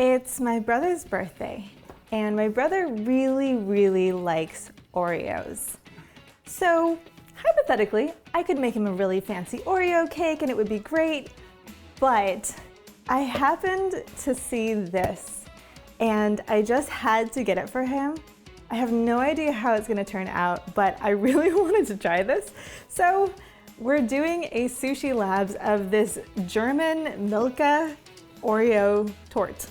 It's my brother's birthday, and my brother really likes Oreos. So, hypothetically, I could make him a really fancy Oreo cake and it would be great, but I happened to see this, and I just had to get it for him. I have no idea how it's gonna turn out, but I really wanted to try this. So, we're doing a Sushi Labs of this German Milka Oreo Torte.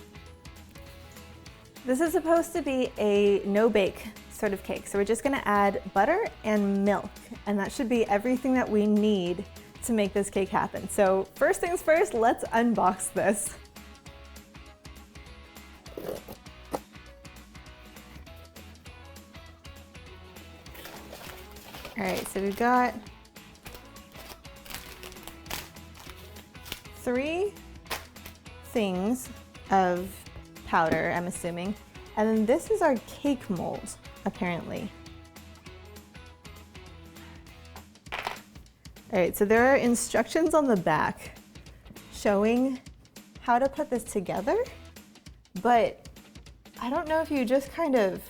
This is supposed to be a no-bake sort of cake. So we're just gonna add butter and milk, and that should be everything that we need to make this cake happen. So first things first, let's unbox this. All right, so we've got 3 things of powder, I'm assuming. And then this is our cake mold, apparently. All right, so there are instructions on the back showing how to put this together, but I don't know if you just kind of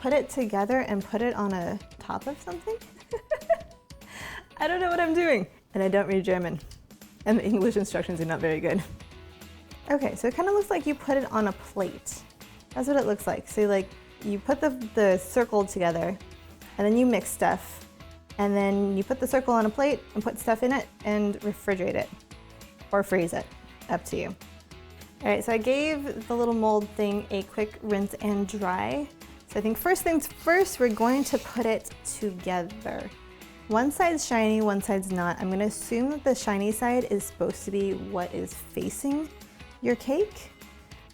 put it together and put it on a top of something. I don't know what I'm doing, and I don't read German, and the English instructions are not very good. Okay, so it kind of looks like you put it on a plate. That's what it looks like. So you put the circle together, and then you mix stuff, and then you put the circle on a plate and put stuff in it and refrigerate it, or freeze it, up to you. All right, so I gave the little mold thing a quick rinse and dry. So I think first things first, we're going to put it together. One side's shiny, one side's not. I'm gonna assume that the shiny side is supposed to be what is facing your cake.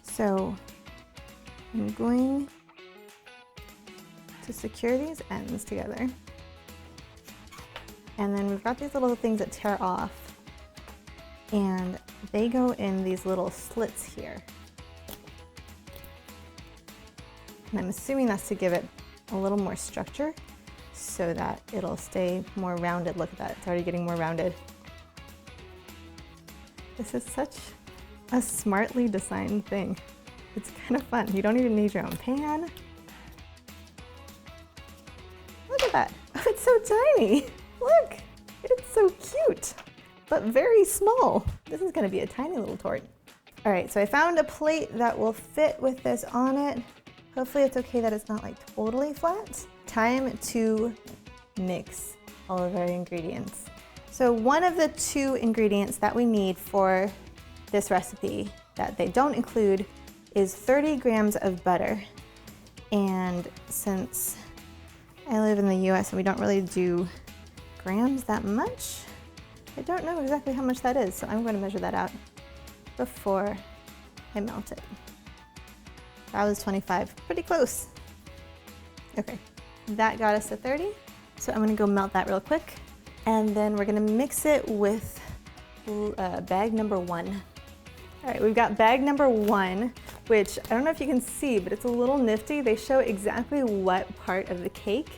So I'm going to secure these ends together. And then we've got these little things that tear off, and they go in these little slits here. And I'm assuming that's to give it a little more structure so that it'll stay more rounded. Look at that, it's already getting more rounded. This is such a smartly designed thing. It's kind of fun. You don't even need your own pan. Look at that. Oh, it's so tiny. Look, it's so cute, but very small. This is gonna be a tiny little torte. All right, so I found a plate that will fit with this on it. Hopefully it's okay that it's not like totally flat. Time to mix all of our ingredients. So one of the 2 ingredients that we need for this recipe that they don't include is 30 grams of butter. And since I live in the US and we don't really do grams that much, I don't know exactly how much that is, so I'm going to measure that out before I melt it. That was 25, pretty close. Okay, that got us to 30. So I'm gonna go melt that real quick. And then we're gonna mix it with bag number 1. All right, we've got bag number 1, which I don't know if you can see, but it's a little nifty. They show exactly what part of the cake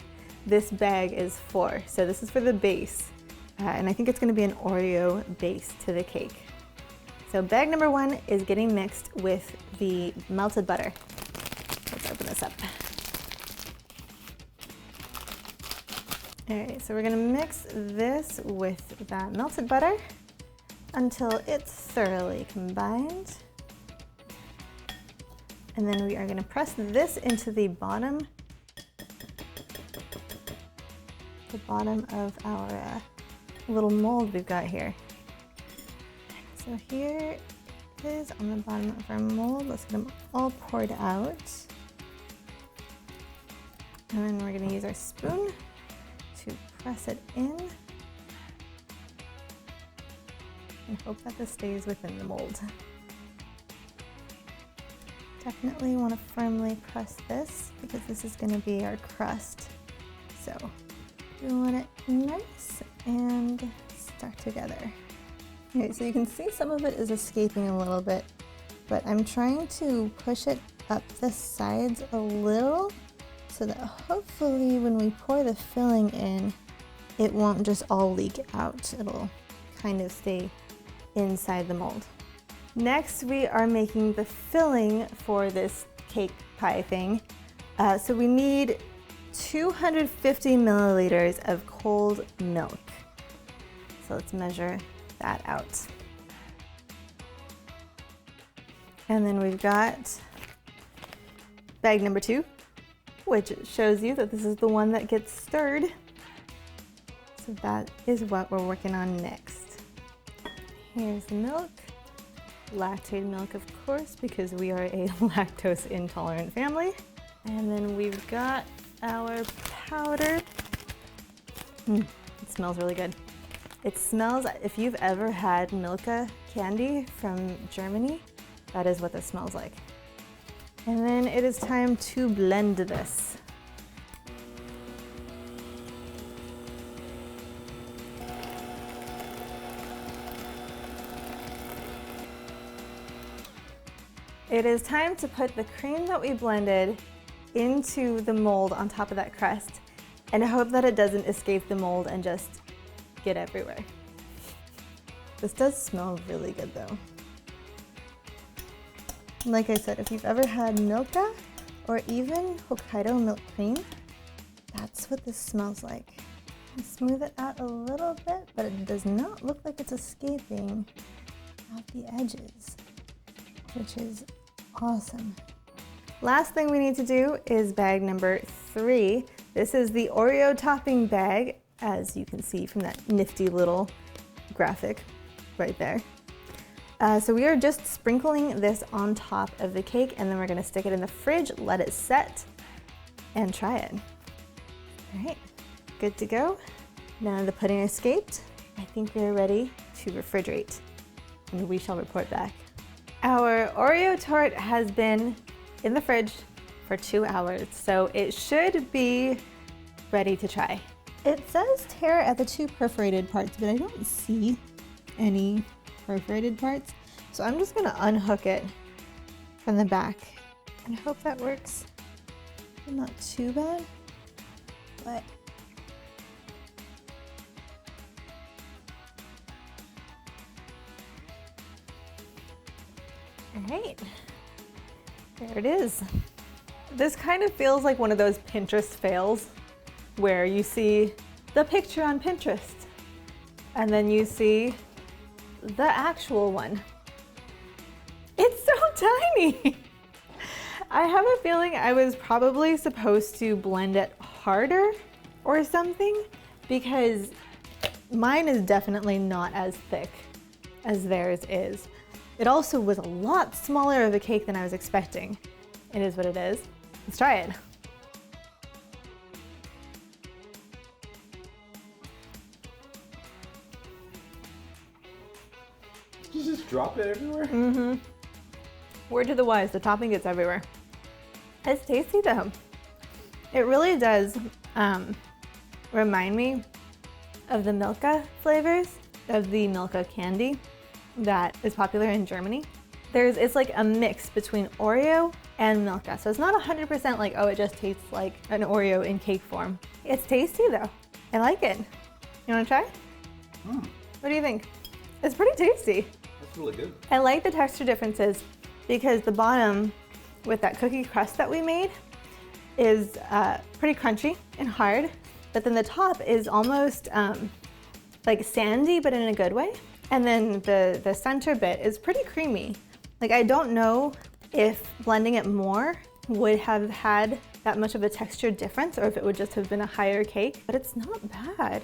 this bag is for. So this is for the base. And I think it's gonna be an Oreo base to the cake. So bag number 1 is getting mixed with the melted butter. Let's open this up. All right, so we're gonna mix this with that melted butter until it's thoroughly combined. And then we are gonna press this into the bottom of our little mold we've got here. So here it is on the bottom of our mold. Let's get them all poured out. And then we're gonna use our spoon to press it in and hope that this stays within the mold. Definitely want to firmly press this because this is going to be our crust. So we want it nice and stuck together. Okay, so you can see some of it is escaping a little bit, but I'm trying to push it up the sides a little so that hopefully when we pour the filling in, it won't just all leak out. It'll kind of stay inside the mold. Next, we are making the filling for this cake pie thing. So we need 250 milliliters of cold milk. So let's measure that out. And then we've got bag number 2, which shows you that this is the one that gets stirred. So that is what we're working on next. Here's the milk. Lactate milk, of course, because we are a lactose intolerant family. And then we've got our powder. It smells really good. It smells, if you've ever had Milka candy from Germany, that is what this smells like. And then it is time to blend this. It is time to put the cream that we blended into the mold on top of that crust and hope that it doesn't escape the mold and just get everywhere. This does smell really good though. Like I said, if you've ever had Milka or even Hokkaido milk cream, that's what this smells like. Smooth it out a little bit, but it does not look like it's escaping out the edges, which is awesome. Last thing we need to do is bag number 3. This is the Oreo topping bag, as you can see from that nifty little graphic right there. So we are just sprinkling this on top of the cake, and then we're gonna stick it in the fridge, let it set, and try it. All right, good to go. Now the pudding escaped. I think we're ready to refrigerate, and we shall report back. Our Oreo tort has been in the fridge for 2 hours, so it should be ready to try. It says tear at the 2 perforated parts, but I don't see any perforated parts. So I'm just gonna unhook it from the back and hope that works. Not too bad, but all right, there it is. This kind of feels like one of those Pinterest fails where you see the picture on Pinterest and then you see the actual one. It's so tiny. I have a feeling I was probably supposed to blend it harder or something, because mine is definitely not as thick as theirs is. It also was a lot smaller of a cake than I was expecting. It is what it is. Let's try it. Did you just drop it everywhere? Mm-hmm. Word to the wise, the topping gets everywhere. It's tasty though. It really does remind me of the Milka flavors of the Milka candy that is popular in Germany. It's like a mix between Oreo and Milka. So it's not 100% like, oh, it just tastes like an Oreo in cake form. It's tasty though. I like it. You wanna try? What do you think? It's pretty tasty. That's really good. I like the texture differences because the bottom with that cookie crust that we made is pretty crunchy and hard, but then the top is almost like sandy, but in a good way. And then the center bit is pretty creamy. Like, I don't know if blending it more would have had that much of a texture difference or if it would just have been a higher cake, but it's not bad.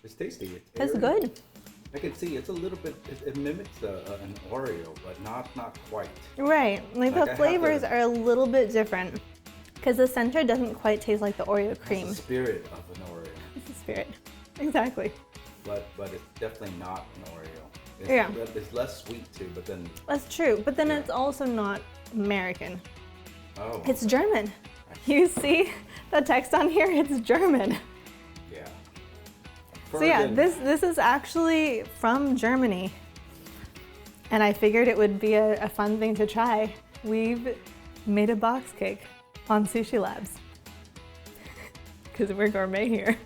It's tasty. It's good. I can see it's a little bit, it mimics an Oreo, but not quite. Right, like the flavors are a little bit different because the center doesn't quite taste like the Oreo cream. It's the spirit of an Oreo. It's the spirit, exactly. But it's definitely not an Oreo. It's less sweet too, but then... That's true, but then it's also not American. Oh. It's German. You see the text on here, it's German. Yeah. So yeah, this is actually from Germany. And I figured it would be a fun thing to try. We've made a box cake on Sushi Labs. Because we're gourmet here.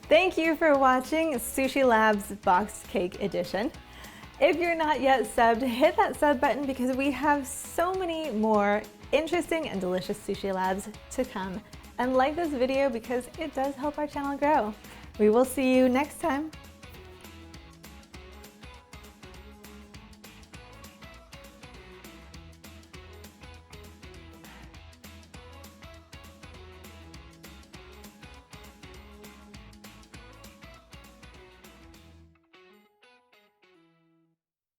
Thank you for watching Sushi Labs Box Cake Edition. If you're not yet subbed, hit that sub button because we have so many more interesting and delicious Sushi Labs to come. And like this video because it does help our channel grow. We will see you next time.